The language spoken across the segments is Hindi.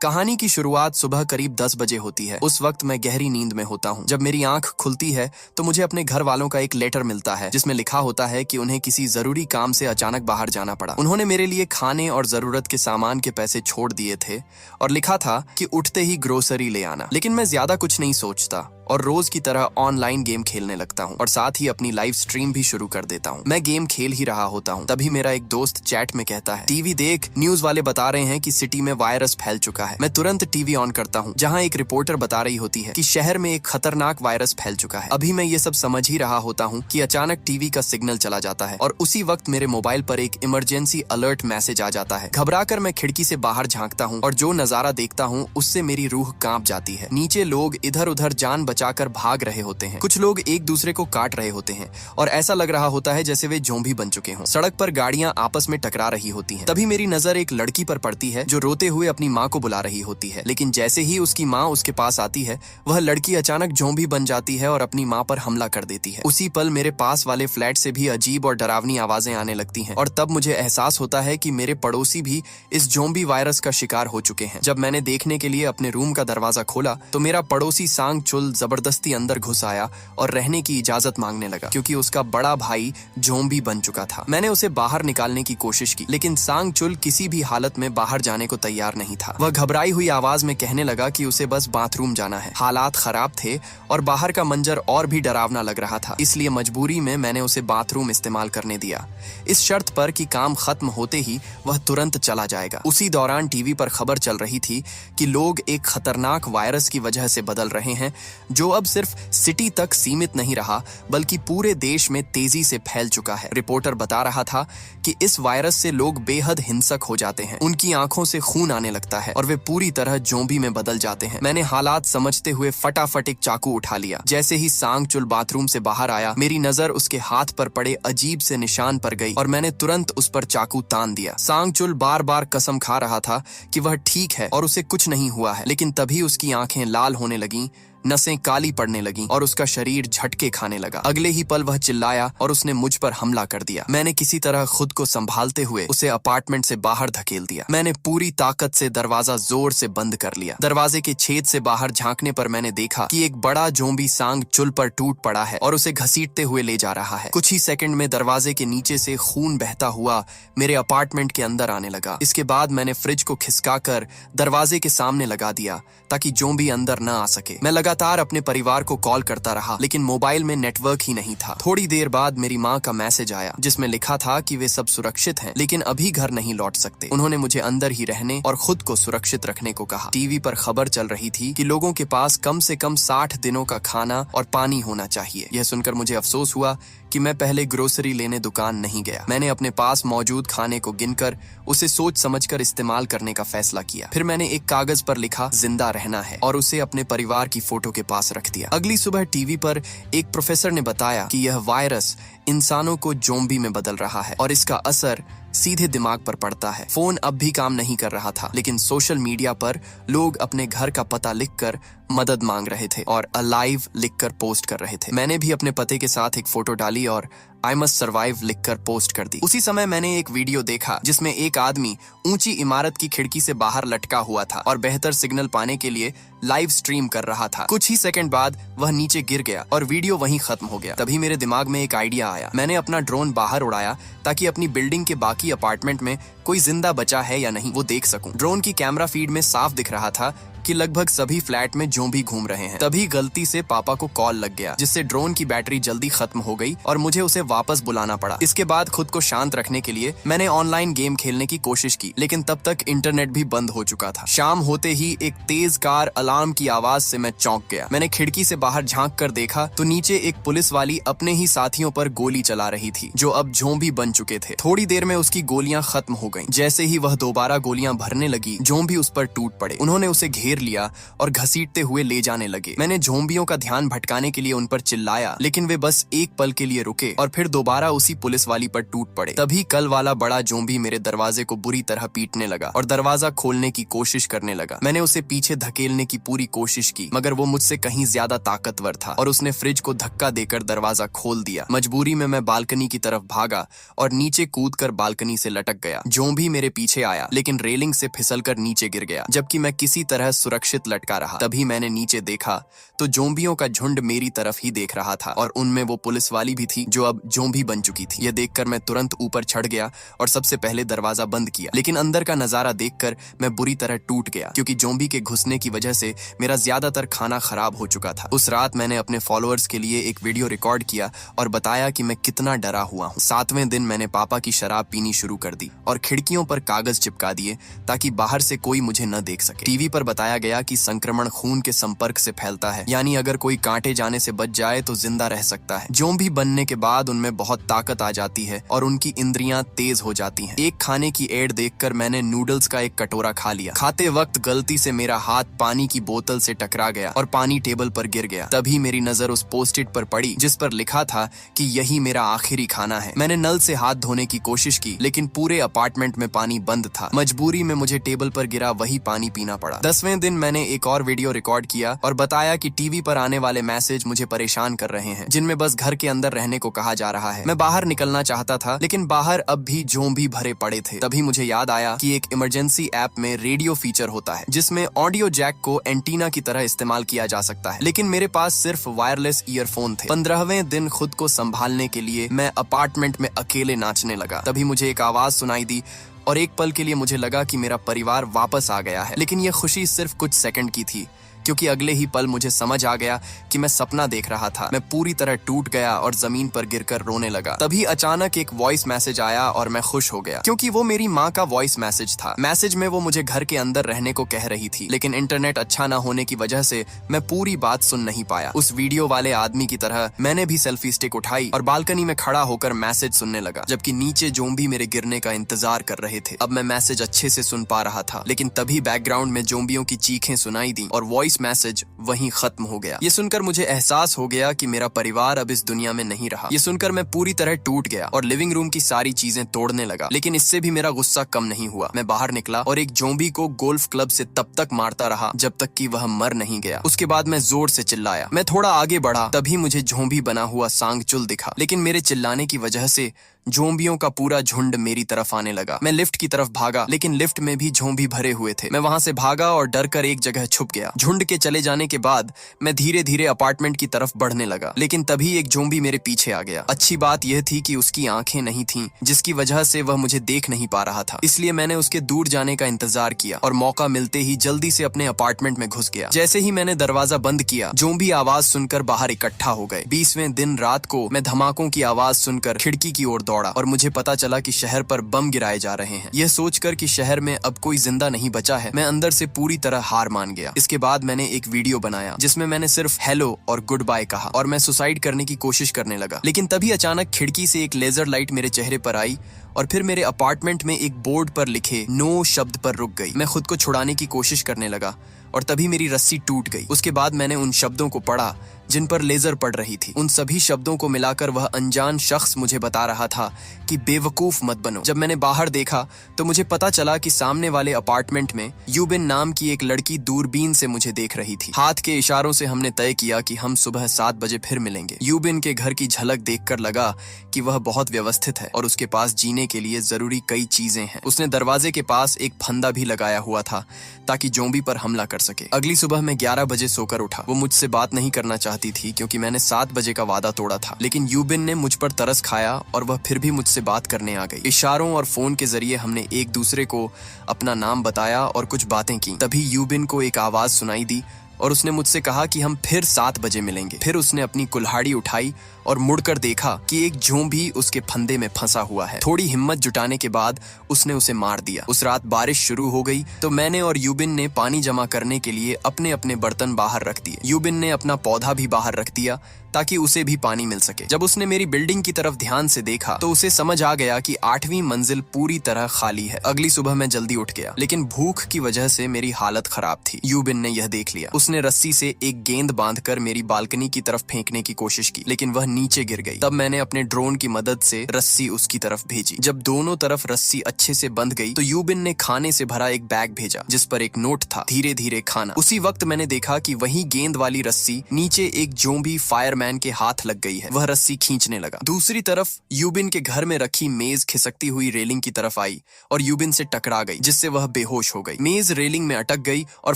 कहानी की शुरुआत सुबह करीब 10 बजे होती है। उस वक्त मैं गहरी नींद में होता हूँ। जब मेरी आंख खुलती है तो मुझे अपने घर वालों का एक लेटर मिलता है जिसमें लिखा होता है कि उन्हें किसी जरूरी काम से अचानक बाहर जाना पड़ा। उन्होंने मेरे लिए खाने और जरूरत के सामान के पैसे छोड़ दिए थे और लिखा था कि उठते ही ग्रोसरी ले आना। लेकिन मैं ज्यादा कुछ नहीं सोचता और रोज की तरह ऑनलाइन गेम खेलने लगता हूँ और साथ ही अपनी लाइव स्ट्रीम भी शुरू कर देता हूँ। मैं गेम खेल ही रहा होता हूँ, तभी मेरा एक दोस्त चैट में कहता है, टीवी देख, न्यूज वाले बता रहे हैं कि सिटी में वायरस फैल चुका है। मैं तुरंत टीवी ऑन करता हूँ जहाँ एक रिपोर्टर बता रही होती है कि शहर में एक खतरनाक वायरस फैल चुका है। अभी मैं ये सब समझ ही रहा होता हूँ कि अचानक टीवी का सिग्नल चला जाता है और उसी वक्त मेरे मोबाइल पर एक इमरजेंसी अलर्ट मैसेज आ जाता है। घबराकर मैं खिड़की से बाहर झांकता हूँ और जो नजारा देखता हूँ उससे मेरी रूह कांप जाती है। नीचे लोग इधर उधर जान बचाकर भाग रहे होते हैं। कुछ लोग एक दूसरे को काट रहे होते हैं और ऐसा लग रहा होता है जैसे वे ज़ोंबी बन चुके हों। सड़क पर गाड़ियां आपस में टकरा रही होती हैं। तभी मेरी नजर एक लड़की पर पड़ती है जो रोते हुए अपनी माँ को बुला रही होती है। लेकिन जैसे ही उसकी माँ उसके पास आती है, वह लड़की अचानक ज़ोंबी बन जाती है और अपनी माँ पर हमला कर देती है। उसी पल मेरे पास वाले फ्लैट से भी अजीब और डरावनी आवाजें आने लगती हैं और तब मुझे एहसास होता है कि मेरे पड़ोसी भी इस ज़ोंबी वायरस का शिकार हो चुके हैं। जब मैंने देखने के लिए अपने रूम का दरवाजा खोला तो मेरा पड़ोसी सांग चुल जबरदस्ती अंदर घुस आया और रहने की इजाजत मांगने लगा क्योंकि उसका बड़ा भाई ज़ोंबी बन चुका था। मैंने उसे बाहर निकालने की कोशिश की लेकिन सांग चुल किसी भी हालत में बाहर जाने को तैयार नहीं था। वह घबराई हुई आवाज में कहने लगा कि उसे बस बाथरूम जाना है। हालात खराब थे और बाहर का मंजर और भी डरावना लग रहा था, इसलिए मजबूरी में मैंने उसे बाथरूम इस्तेमाल करने दिया, इस शर्त पर कि काम खत्म होते ही वह तुरंत चला जाएगा। उसी दौरान टीवी पर खबर चल रही थी कि लोग एक खतरनाक वायरस की वजह से बदल रहे हैं जो अब सिर्फ सिटी तक सीमित नहीं रहा बल्कि पूरे देश में तेजी से फैल चुका है। रिपोर्टर बता रहा था कि इस वायरस से लोग बेहद हिंसक हो जाते हैं, उनकी आंखों से खून आने लगता है और वे पूरी तरह ज़ोंबी में बदल जाते हैं। मैंने हालात समझते हुए फटाफट एक चाकू उठा लिया। जैसे ही सांग चुल बाथरूम से बाहर आया, मेरी नजर उसके हाथ पर पड़े अजीब से निशान पर गई और मैंने तुरंत उस पर चाकू तान दिया। सांग चुल बार बार कसम खा रहा था कि वह ठीक है और उसे कुछ नहीं हुआ है, लेकिन तभी उसकी आंखें लाल होने लगीं, नसें काली पड़ने लगीं और उसका शरीर झटके खाने लगा। अगले ही पल वह चिल्लाया और उसने मुझ पर हमला कर दिया। मैंने किसी तरह खुद को संभालते हुए उसे अपार्टमेंट से बाहर धकेल दिया। मैंने पूरी ताकत से दरवाजा जोर से बंद कर लिया। दरवाजे के छेद से बाहर झांकने पर मैंने देखा कि एक बड़ा ज़ोंबी सांग चुल पर टूट पड़ा है और उसे घसीटते हुए ले जा रहा है। कुछ ही सेकंड में दरवाजे के नीचे से खून बहता हुआ मेरे अपार्टमेंट के अंदर आने लगा। इसके बाद मैंने फ्रिज को खिसकाकर दरवाजे के सामने लगा दिया ताकि ज़ोंबी अंदर न आ सके। मैं लगातार अपने परिवार को कॉल करता रहा लेकिन मोबाइल में नेटवर्क ही नहीं था। थोड़ी देर बाद मेरी माँ का मैसेज आया जिसमें लिखा था कि वे सब सुरक्षित हैं लेकिन अभी घर नहीं लौट सकते। उन्होंने मुझे अंदर ही रहने और खुद को सुरक्षित रखने को कहा। टीवी पर खबर चल रही थी कि लोगों के पास कम से कम 60 दिनों का खाना और पानी होना चाहिए। यह सुनकर मुझे अफसोस हुआ कि मैं पहले ग्रोसरी लेने दुकान नहीं गया। मैंने अपने पास मौजूद खाने को गिनकर उसे सोच समझकर इस्तेमाल करने का फैसला किया। फिर मैंने एक कागज पर लिखा जिंदा रहना है और उसे अपने परिवार की फोटो के पास रख दिया। अगली सुबह टीवी पर एक प्रोफेसर ने बताया कि यह वायरस इंसानों को ज़ोंबी में बदल रहा है और इसका असर सीधे दिमाग पर पड़ता है। फोन अब भी काम नहीं कर रहा था लेकिन सोशल मीडिया पर लोग अपने घर का पता लिखकर मदद मांग रहे थे और अलाइव लिखकर पोस्ट कर रहे थे। मैंने भी अपने पते के साथ एक फोटो डाली और आई मस्ट सर्वाइव लिखकर पोस्ट कर दी। उसी समय मैंने एक वीडियो देखा जिसमें एक आदमी ऊंची इमारत की खिड़की से बाहर लटका हुआ था और बेहतर सिग्नल पाने के लिए लाइव स्ट्रीम कर रहा था। कुछ ही सेकंड बाद वह नीचे गिर गया और वीडियो वहीं खत्म हो गया। तभी मेरे दिमाग में एक आइडिया आया। मैंने अपना ड्रोन बाहर उड़ाया ताकि अपनी बिल्डिंग के बाकी अपार्टमेंट में कोई जिंदा बचा है या नहीं वो देख सकूं। ड्रोन की कैमरा फीड में साफ दिख रहा था कि लगभग सभी फ्लैट में ज़ोंबी घूम रहे हैं। तभी गलती से पापा को कॉल लग गया जिससे ड्रोन की बैटरी जल्दी खत्म हो गई और मुझे उसे वापस बुलाना पड़ा। इसके बाद खुद को शांत रखने के लिए मैंने ऑनलाइन गेम खेलने की कोशिश की लेकिन तब तक इंटरनेट भी बंद हो चुका था। शाम होते ही एक तेज कार अलार्म की आवाज से मैं चौंक गया। मैंने खिड़की से बाहर झांक कर देखा तो नीचे एक पुलिस वाली अपने ही साथियों पर गोली चला रही थी जो अब ज़ोंबी बन चुके थे। थोड़ी देर में उसकी गोलियां खत्म हो गईं। जैसे ही वह दोबारा गोलियां भरने लगी, ज़ोंबी उस पर टूट पड़े। उन्होंने उसे घेर घेर लिया और घसीटते हुए ले जाने लगे। मैंने ज़ोंबियों का ध्यान भटकाने के लिए उन पर चिल्लाया, लेकिन वे बस एक पल के लिए रुके और फिर दोबारा उसी पुलिस वाली पर टूट पड़े। तभी कल वाला बड़ा ज़ोंबी मेरे दरवाजे को बुरी तरह पीटने लगा और दरवाजा खोलने की कोशिश करने लगा। मैंने उसे पीछे धकेलने की पूरी कोशिश की, मगर वो मुझसे कहीं ज्यादा ताकतवर था और उसने फ्रिज को धक्का देकर दरवाजा खोल दिया। मजबूरी में मैं बालकनी की तरफ भागा और नीचे कूदकर बालकनी से लटक गया। ज़ोंबी मेरे पीछे आया, लेकिन रेलिंग से फिसलकर नीचे गिर गया, जबकि मैं किसी तरह सुरक्षित लटका रहा। तभी मैंने नीचे देखा तो ज़ोंबियों का झुंड मेरी तरफ ही देख रहा था और उनमें वो पुलिस वाली भी थी जो अब ज़ोंबी बन चुकी थी। यह देखकर मैं तुरंत ऊपर चढ़ गया और सबसे पहले दरवाजा बंद किया, लेकिन अंदर का नजारा देखकर मैं बुरी तरह टूट गया, क्योंकि ज़ोंबी के घुसने की वजह से मेरा ज्यादातर खाना खराब हो चुका था। उस रात मैंने अपने फॉलोअर्स के लिए एक वीडियो रिकॉर्ड किया और बताया कि मैं कितना डरा हुआ हूँ। 7वें दिन मैंने पापा की शराब पीनी शुरू कर दी और खिड़कियों पर कागज चिपका दिए ताकि बाहर से कोई मुझे न देख सके। टीवी पर बताया गया कि संक्रमण खून के संपर्क से फैलता है, यानी अगर कोई कांटे जाने से बच जाए तो जिंदा रह सकता है। ज़ोंबी बनने के बाद उनमें बहुत ताकत आ जाती है और उनकी इंद्रियां तेज हो जाती हैं। एक खाने की एड देखकर मैंने नूडल्स का एक कटोरा खा लिया। खाते वक्त गलती से मेरा हाथ पानी की बोतल से टकरा गया और पानी टेबल पर गिर गया। तभी मेरी नजर उस पोस्ट-इट पर पड़ी जिस पर लिखा था कि यही मेरा आखिरी खाना है। मैंने नल से हाथ धोने की कोशिश की, लेकिन पूरे अपार्टमेंट में पानी बंद था। मजबूरी में मुझे टेबल पर गिरा वही पानी पीना पड़ा। 10वें दिन मैंने एक और वीडियो रिकॉर्ड किया और बताया कि टीवी पर आने वाले मैसेज मुझे परेशान कर रहे हैं, जिनमें बस घर के अंदर रहने को कहा जा रहा है। मैं बाहर निकलना चाहता था, लेकिन बाहर अब भी ज़ोंबी भरे पड़े थे। तभी मुझे याद आया कि एक इमरजेंसी ऐप में रेडियो फीचर होता है जिसमें ऑडियो जैक को एंटीना की तरह इस्तेमाल किया जा सकता है, लेकिन मेरे पास सिर्फ वायरलेस ईयरफोन थे। 15वें दिन खुद को संभालने के लिए मैं अपार्टमेंट में अकेले नाचने लगा। तभी मुझे एक आवाज सुनाई दी और एक पल के लिए मुझे लगा कि मेरा परिवार वापस आ गया है, लेकिन यह खुशी सिर्फ कुछ सेकंड की थी, क्योंकि अगले ही पल मुझे समझ आ गया कि मैं सपना देख रहा था। मैं पूरी तरह टूट गया और जमीन पर गिरकर रोने लगा। तभी अचानक एक वॉइस मैसेज आया और मैं खुश हो गया, क्योंकि वो मेरी माँ का वॉइस मैसेज था। मैसेज में वो मुझे घर के अंदर रहने को कह रही थी, लेकिन इंटरनेट अच्छा ना होने की वजह से मैं पूरी बात सुन नहीं पाया। उस वीडियो वाले आदमी की तरह मैंने भी सेल्फी स्टिक उठाई और बालकनी में खड़ा होकर मैसेज सुनने लगा, जबकि नीचे ज़ोंबी मेरे गिरने का इंतजार कर रहे थे। अब मैं मैसेज अच्छे से सुन पा रहा था, लेकिन तभी बैकग्राउंड में ज़ोंबियों की चीखें सुनाई दी और वॉइस मैसेज वहीं खत्म हो गया। ये सुनकर मुझे एहसास हो गया कि मेरा परिवार अब इस दुनिया में नहीं रहा। ये सुनकर मैं पूरी तरह टूट गया और लिविंग रूम की सारी चीजें तोड़ने लगा, लेकिन इससे भी मेरा गुस्सा कम नहीं हुआ। मैं बाहर निकला और एक ज़ोंबी को गोल्फ क्लब से तब तक मारता रहा जब तक कि वह मर नहीं गया। उसके बाद मैं जोर से चिल्लाया। मैं थोड़ा आगे बढ़ा, तभी मुझे ज़ोंबी बना हुआ सांगचुल दिखा, लेकिन मेरे चिल्लाने की वजह से ज़ोंबियों का पूरा झुंड मेरी तरफ आने लगा। मैं लिफ्ट की तरफ भागा, लेकिन लिफ्ट में भी ज़ोंबी भरे हुए थे। मैं वहां से भागा और डरकर एक जगह छुप गया। झुंड के चले जाने के बाद मैं धीरे धीरे अपार्टमेंट की तरफ बढ़ने लगा, लेकिन तभी एक ज़ोंबी मेरे पीछे आ गया। अच्छी बात यह थी कि उसकी आंखें नहीं थीं, जिसकी वजह से वह मुझे देख नहीं पा रहा था। इसलिए मैंने उसके दूर जाने का इंतजार किया और मौका मिलते ही जल्दी से अपने अपार्टमेंट में घुस गया। जैसे ही मैंने दरवाजा बंद किया, ज़ोंबी आवाज सुनकर बाहर इकट्ठा हो गए। 20वें दिन रात को मैं धमाकों की आवाज सुनकर खिड़की की ओर दौड़ा और मुझे पता चला कि शहर पर बम गिराए जा रहे हैं। यह सोचकर कि शहर में अब कोई जिंदा नहीं बचा है, मैं अंदर से पूरी तरह हार मान गया। इसके बाद मैंने एक वीडियो बनाया जिसमें मैंने सिर्फ हेलो और गुड बाय कहा और मैं सुसाइड करने की कोशिश करने लगा। लेकिन तभी अचानक खिड़की से एक लेजर लाइट मेरे चेहरे पर आई और फिर मेरे अपार्टमेंट में एक बोर्ड पर लिखे नो शब्द पर रुक गई। मैं खुद को छुड़ाने की कोशिश करने लगा और तभी मेरी रस्सी टूट गई। उसके बाद मैंने उन शब्दों को पढ़ा जिन पर लेजर पड़ रही थी। उन सभी शब्दों को मिलाकर वह अनजान शख्स मुझे बता रहा था कि बेवकूफ मत बनो। जब मैंने बाहर देखा तो मुझे पता चला कि सामने वाले अपार्टमेंट में यूबिन नाम की एक लड़की दूरबीन से मुझे देख रही थी। हाथ के इशारों से हमने तय किया कि हम सुबह 7 बजे फिर मिलेंगे। यूबिन के घर की झलक देखकर लगा कि वह बहुत व्यवस्थित है और उसके पास जीने के लिए जरूरी कई चीजें हैं। उसने दरवाजे के पास एक फंदा भी लगाया हुआ था ताकि ज़ोंबी पर हमला कर सके। अगली सुबह मैं 11 बजे सोकर उठा। वो मुझसे बात नहीं करना चाहती थी क्योंकि मैंने 7 बजे का वादा तोड़ा था, लेकिन यूबिन ने मुझ पर तरस खाया और वह फिर भी मुझसे बात करने आ गई। इशारों और फोन के जरिए हमने एक दूसरे को अपना नाम बताया और कुछ बातें की। तभी यूबिन को एक आवाज सुनाई दी और उसने मुझसे कहा कि हम फिर 7 बजे मिलेंगे। फिर उसने अपनी कुल्हाड़ी उठाई और मुड़कर देखा कि एक ज़ोंबी उसके फंदे में फंसा हुआ है। थोड़ी हिम्मत जुटाने के बाद उसने उसे मार दिया। उस रात बारिश शुरू हो गई तो मैंने और यूबिन ने पानी जमा करने के लिए अपने अपने बर्तन बाहर रख दिए। यूबिन ने अपना पौधा भी बाहर रख दिया ताकि उसे भी पानी मिल सके। जब उसने मेरी बिल्डिंग की तरफ ध्यान से देखा तो उसे समझ आ गया कि 8वीं मंजिल पूरी तरह खाली है। अगली सुबह मैं जल्दी उठ गया, लेकिन भूख की वजह से मेरी हालत खराब थी। यूबिन ने यह देख लिया। उसने रस्सी से एक गेंद बांधकर मेरी बालकनी की तरफ फेंकने की कोशिश की, लेकिन वह नीचे गिर गई। तब मैंने अपने ड्रोन की मदद से रस्सी उसकी तरफ भेजी। जब दोनों तरफ रस्सी अच्छे से बंध गई तो यूबिन ने खाने से भरा एक बैग भेजा जिस पर एक नोट था, धीरे धीरे खाना। उसी वक्त मैंने देखा कि वही गेंद वाली रस्सी नीचे एक जोम्बी फायरमैन के हाथ लग गई है। वह रस्सी खींचने लगा। दूसरी तरफ यूबिन के घर में रखी मेज खिसकती हुई रेलिंग की तरफ आई और यूबिन से टकरा गई, जिससे वह बेहोश हो गई। मेज रेलिंग में अटक गई और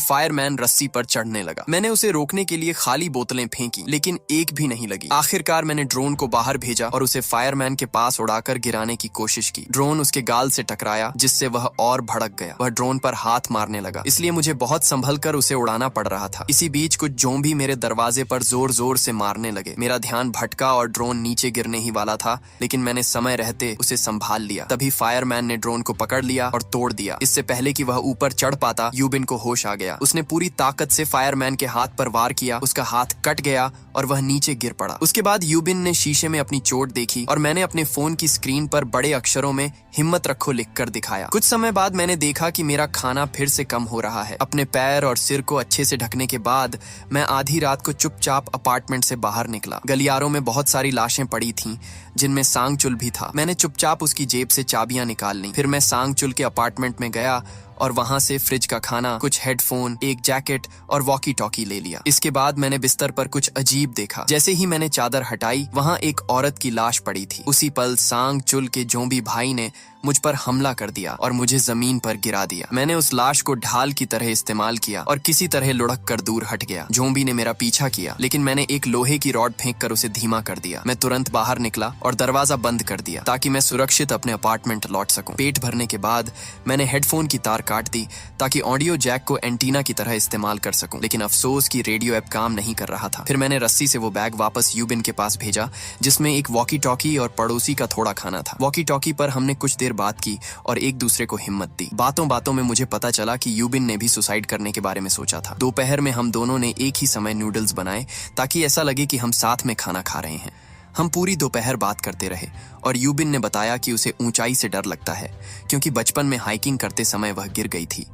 फायरमैन रस्सी पर चढ़ने लगा। मैंने उसे रोकने के लिए खाली बोतलें फेंकी, लेकिन एक भी नहीं लगी। आखिरकार मैंने ड्रोन को बाहर भेजा और उसे फायरमैन के पास उड़ाकर गिराने की कोशिश की। ड्रोन उसके गाल से टकराया, जिससे वह और भड़क गया। वह ड्रोन पर हाथ मारने लगा, इसलिए मुझे बहुत संभल कर उसे उड़ाना पड़ रहा था। इसी बीच कुछ जोम्बी मेरे दरवाजे पर जोर जोर से मारने लगे। मेरा ध्यान भटका और ड्रोन नीचे गिरने ही वाला था, लेकिन मैंने समय रहते उसे संभाल लिया। तभी फायरमैन ने ड्रोन को पकड़ लिया और तोड़ दिया। इससे पहले कि वह ऊपर चढ़ पाता, यूबिन को होश आ गया। उसने पूरी ताकत से फायरमैन के हाथ पर वार किया। उसका हाथ कट गया और वह नीचे गिर पड़ा। उसके बाद यूबिन ने शीशे में अपनी चोट देखी और मैंने अपने फोन की स्क्रीन पर बड़े अक्षरों में हिम्मत रखो लिखकर दिखाया। कुछ समय बाद मैंने देखा कि मेरा खाना फिर से कम हो रहा है। अपने पैर और सिर को अच्छे से ढकने के बाद मैं आधी रात को चुपचाप अपार्टमेंट से बाहर निकला। गलियारों में बहुत सारी लाशें पड़ी थीं, जिनमें सांगचुल भी था। मैंने चुपचाप उसकी जेब से चाबियां निकाल ली। फिर मैं सांगचुल के अपार्टमेंट में गया और वहां से फ्रिज का खाना, कुछ हेडफोन, एक जैकेट और वॉकी टॉकी ले लिया। इसके बाद मैंने बिस्तर पर कुछ अजीब देखा। जैसे ही मैंने चादर हटाई, वहां एक औरत की लाश पड़ी थी। उसी पल सांगचुल के जोम्बी भाई ने मुझ पर हमला कर दिया और मुझे जमीन पर गिरा दिया। मैंने उस लाश को ढाल की तरह इस्तेमाल किया और किसी तरह लुढ़क कर दूर हट गया। जोम्बी ने मेरा पीछा किया, लेकिन मैंने एक लोहे की रॉड फेंक कर उसे धीमा कर दिया। मैं तुरंत बाहर निकला और दरवाजा बंद कर दिया ताकि मैं सुरक्षित अपने अपार्टमेंट लौट सकूं। पेट भरने के बाद मैंने हेडफोन की तार काट दी ताकि ऑडियो जैक को एंटीना की तरह इस्तेमाल कर सकूं, लेकिन अफसोस कि रेडियो ऐप काम नहीं कर रहा था। फिर मैंने रस्सी से वो बैग वापस यूबिन के पास भेजा, जिसमें एक वॉकी टॉकी और पड़ोसी का थोड़ा खाना था। वॉकी टॉकी पर हमने कुछ देर बात की और एक दूसरे को हिम्मत दी। बातों बातों में मुझे पता चला कि यूबिन ने भी सुसाइड करने के बारे में सोचा था। दोपहर में हम दोनों ने एक ही समय नूडल्स बनाए ताकि ऐसा लगे कि हम साथ में खाना खा रहे हैं। हम पूरी दोपहर बात करते रहे और यूबिन ने बताया कि उसे ऊंचाई से डर लगता है, क्योंकि बचपन में हाइकिंग करते समय वह गिर गई थी।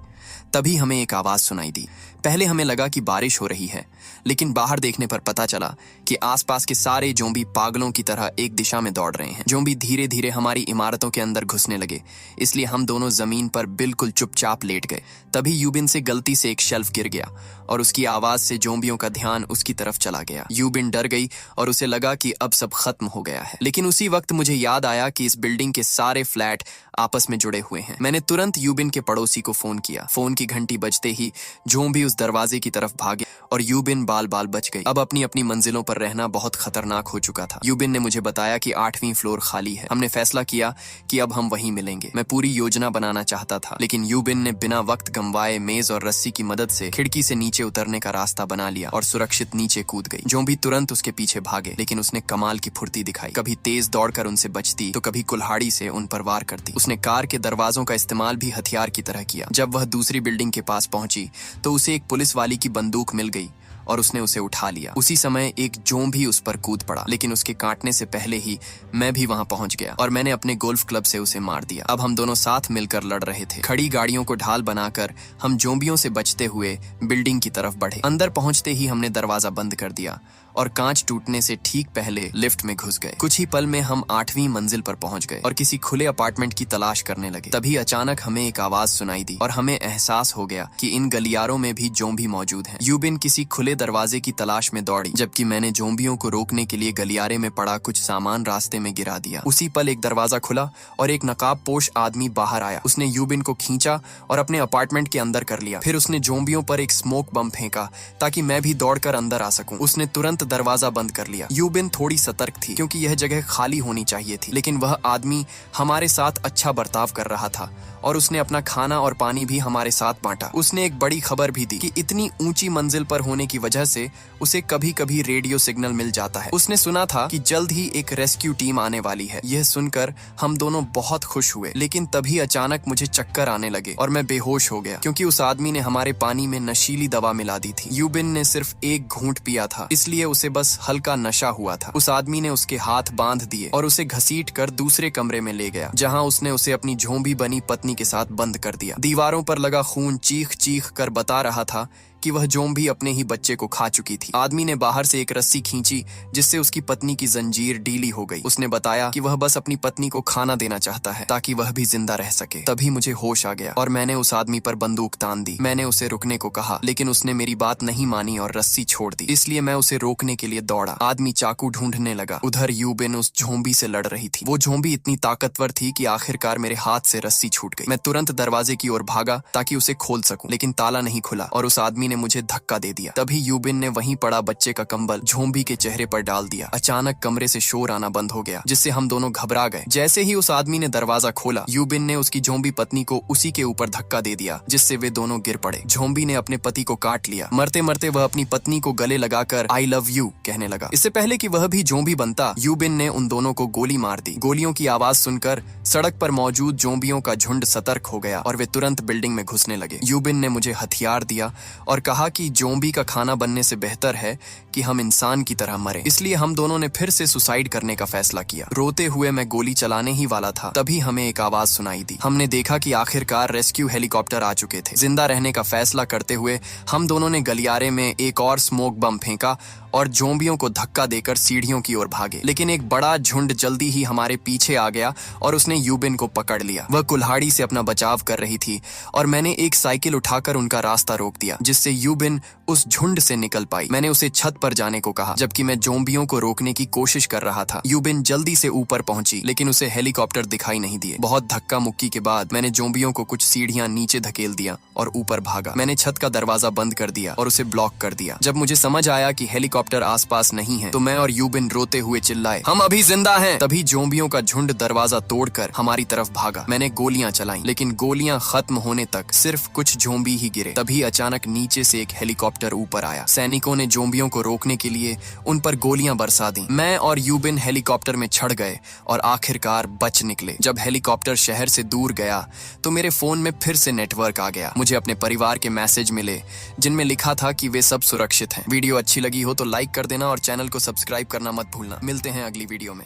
तभी हमें एक आवाज सुनाई दी। पहले हमें लगा कि बारिश हो रही है, लेकिन बाहर देखने पर पता चला कि आसपास के सारे जोम्बी पागलों की तरह एक दिशा में दौड़ रहे हैं। जोम्बी धीरे धीरे हमारी इमारतों के अंदर घुसने लगे, इसलिए हम दोनों जमीन पर बिल्कुल चुपचाप लेट गए। तभी यूबिन से गलती से एक शेल्फ गिर गया और उसकी आवाज से जोम्बियों का ध्यान उसकी तरफ चला गया। यूबिन डर गई और उसे लगा कि अब सब खत्म हो गया है। लेकिन उसी वक्त मुझे याद आया कि इस बिल्डिंग के सारे फ्लैट आपस में जुड़े हुए हैं। मैंने तुरंत यूबिन के पड़ोसी को फोन किया। फोन की घंटी बजते ही जोम्बी उस दरवाजे की तरफ भागे और यूबिन बाल बाल बच गई। अब अपनी अपनी मंजिलों पर रहना बहुत खतरनाक हो चुका था। यूबिन ने मुझे बताया कि 8वीं फ्लोर खाली है। हमने फैसला किया कि अब हम वहीं मिलेंगे। मैं पूरी योजना बनाना चाहता था, लेकिन यूबिन ने बिना वक्त गंवाए मेज और रस्सी की मदद से खिड़की से नीचे उतरने का रास्ता बना लिया और सुरक्षित नीचे कूद गई। जोम्बी तुरंत उसके पीछे भागे, लेकिन उसने कमाल की फुर्ती दिखाई। कभी तेज दौड़कर उनसे बचती तो कभी कुल्हाड़ी से उन पर वार करती। उसने कार के दरवाजों का इस्तेमाल भी हथियार की तरह किया। जब वह दूसरी बिल्डिंग के पास पहुंची तो उसे एक पुलिस वाली की बंदूक मिल गई और उसने उसे उठा लिया। उसी समय एक जोम्बी उस पर कूद पड़ा, लेकिन उसके काटने से पहले ही मैं भी वहां पहुंच गया और मैंने अपने गोल्फ क्लब से उसे मार दिया। अब हम दोनों साथ मिलकर लड़ रहे थे। खड़ी गाड़ियों को ढाल बनाकर हम जोम्बियों से बचते हुए बिल्डिंग की तरफ बढ़े। अंदर पहुंचते ही हमने दरवाजा बंद कर दिया और कांच टूटने से ठीक पहले लिफ्ट में घुस गए। कुछ ही पल में हम 8वीं मंजिल पर पहुंच गए और किसी खुले अपार्टमेंट की तलाश करने लगे। तभी अचानक हमें एक आवाज सुनाई दी और हमें एहसास हो गया कि इन गलियारों में भी जोम्बी मौजूद हैं। यूबिन किसी खुले दरवाजे की तलाश में दौड़ी, जबकि मैंने जोम्बियों को रोकने के लिए गलियारे में पड़ा कुछ सामान रास्ते में गिरा दिया। उसी पल एक दरवाजा खुला और एक नकाबपोश आदमी बाहर आया। उसने यूबिन को खींचा और अपने अपार्टमेंट के अंदर कर लिया। फिर उसने जोम्बियों पर एक स्मोक बम फेंका ताकि मैं भी दौड़कर अंदर आ सकूं। उसने तुरंत दरवाजा बंद कर लिया। यूबिन थोड़ी सतर्क थी क्योंकि यह जगह खाली होनी चाहिए थी, लेकिन वह आदमी हमारे साथ अच्छा बर्ताव कर रहा था और उसने अपना खाना और पानी भी हमारे साथ बांटा। उसने एक बड़ी खबर भी दी कि इतनी ऊंची मंजिल पर होने की वजह से उसे कभी कभी रेडियो सिग्नल मिल जाता है। उसने सुना था कि जल्द ही एक रेस्क्यू टीम आने वाली है। यह सुनकर हम दोनों बहुत खुश हुए, लेकिन तभी अचानक मुझे चक्कर आने लगे और मैं बेहोश हो गया क्योंकि उस आदमी ने हमारे पानी में नशीली दवा मिला दी थी। यूबिन ने सिर्फ एक घूंट पिया था, इसलिए उसे बस हल्का नशा हुआ था। उस आदमी ने उसके हाथ बांध दिए और उसे घसीट कर दूसरे कमरे में ले गया, जहां उसने उसे अपनी झोंबी बनी पत्नी के साथ बंद कर दिया। दीवारों पर लगा खून चीख चीख कर बता रहा था कि वह जोम्बी अपने ही बच्चे को खा चुकी थी। आदमी ने बाहर से एक रस्सी खींची जिससे उसकी पत्नी की जंजीर ढीली हो गई। उसने बताया कि वह बस अपनी पत्नी को खाना देना चाहता है ताकि वह भी जिंदा रह सके। तभी मुझे होश आ गया और मैंने उस आदमी पर बंदूक तान दी। मैंने उसे रुकने को कहा, लेकिन उसने मेरी बात नहीं मानी और रस्सी छोड़ दी। इसलिए मैं उसे रोकने के लिए दौड़ा। आदमी चाकू ढूंढने लगा। उधर यूबिन उस झोंबी से लड़ रही थी। वो झोंबी इतनी ताकतवर थी कि आखिरकार मेरे हाथ से रस्सी छूट गई। मैं तुरंत दरवाजे की ओर भागा ताकि उसे खोल सकूं, लेकिन ताला नहीं खुला और उस आदमी ने मुझे धक्का दे दिया। तभी यूबिन ने वहीं पड़ा बच्चे का कंबल झोंबी के चेहरे पर डाल दिया। अचानक कमरे से शोर आना बंद हो गया, जिससे हम दोनों घबरा गए। जैसे ही उस आदमी ने दरवाजा खोला, यूबिन ने उसकी झोंबी पत्नी को उसी के ऊपर धक्का दे दिया, जिससे वे दोनों गिर पड़े। झोंबी ने अपने पति को काट लिया। मरते मरते वह अपनी पत्नी को गले लगाकर आई लव यू कहने लगा। इससे पहले कि वह भी जोम्बी बनता, यूबिन ने उन दोनों को गोली मार दी। गोलियों की आवाज सुनकर सड़क पर मौजूद जोम्बियों का झुंड सतर्क हो गया और वे तुरंत बिल्डिंग में घुसने लगे। यूबिन ने मुझे हथियार दिया और कहा कि जोम्बी का खाना बनने से बेहतर है कि हम इंसान की तरह मरें। इसलिए हम दोनों ने फिर से सुसाइड करने का फैसला किया। रोते हुए मैं गोली चलाने ही वाला था, तभी हमें एक आवाज सुनाई दी। हमने देखा कि आखिरकार रेस्क्यू हेलीकॉप्टर आ चुके थे। जिंदा रहने का फैसला करते हुए हम दोनों ने गलियारे में एक और स्मोक बम फेंका और जोम्बियों को धक्का देकर सीढ़ियों की ओर भागे। लेकिन एक बड़ा झुंड जल्दी ही हमारे पीछे आ गया और उसने यूबिन को पकड़ लिया। वह कुल्हाड़ी से अपना बचाव कर रही थी और मैंने एक साइकिल उठाकर उनका रास्ता रोक दिया, जिससे यूबिन उस झुंड से निकल पाई। मैंने उसे छत पर जाने को कहा, जबकि मैं जोम्बियों को रोकने की कोशिश कर रहा था। यूबिन जल्दी से ऊपर पहुंची, लेकिन उसे हेलीकॉप्टर दिखाई नहीं दिए। बहुत धक्का मुक्की के बाद मैंने जोम्बियों को कुछ सीढ़ियां नीचे धकेल दिया और ऊपर भागा। मैंने छत का दरवाजा बंद कर दिया और उसे ब्लॉक कर दिया। जब मुझे समझ आया कि हेलीकॉप्टर आसपास नहीं है, तो मैं और यूबिन रोते हुए चिल्लाए, हम अभी जिंदा हैं। तभी जोम्बियों का झुंड दरवाजा तोड़कर हमारी तरफ भागा। मैंने गोलियां चलाई, लेकिन गोलियां खत्म होने तक सिर्फ कुछ जोम्बी ही गिरे। तभी अचानक नीचे से एक हेलीकॉप्टर ऊपर आया। सैनिकों ने जोम्बियों को रोकने के लिए उन पर गोलियां बरसा दी। मैं और यूबिन हेलीकॉप्टर में चढ़ गए और आखिरकार बच निकले। जब हेलीकॉप्टर शहर से दूर गया तो मेरे फोन में फिर से नेटवर्क आ गया। मुझे अपने परिवार के मैसेज मिले जिनमें लिखा था कि वे सब सुरक्षित हैं। वीडियो अच्छी लगी हो तो लाइक कर देना और चैनल को सब्सक्राइब करना मत भूलना। मिलते हैं अगली वीडियो में।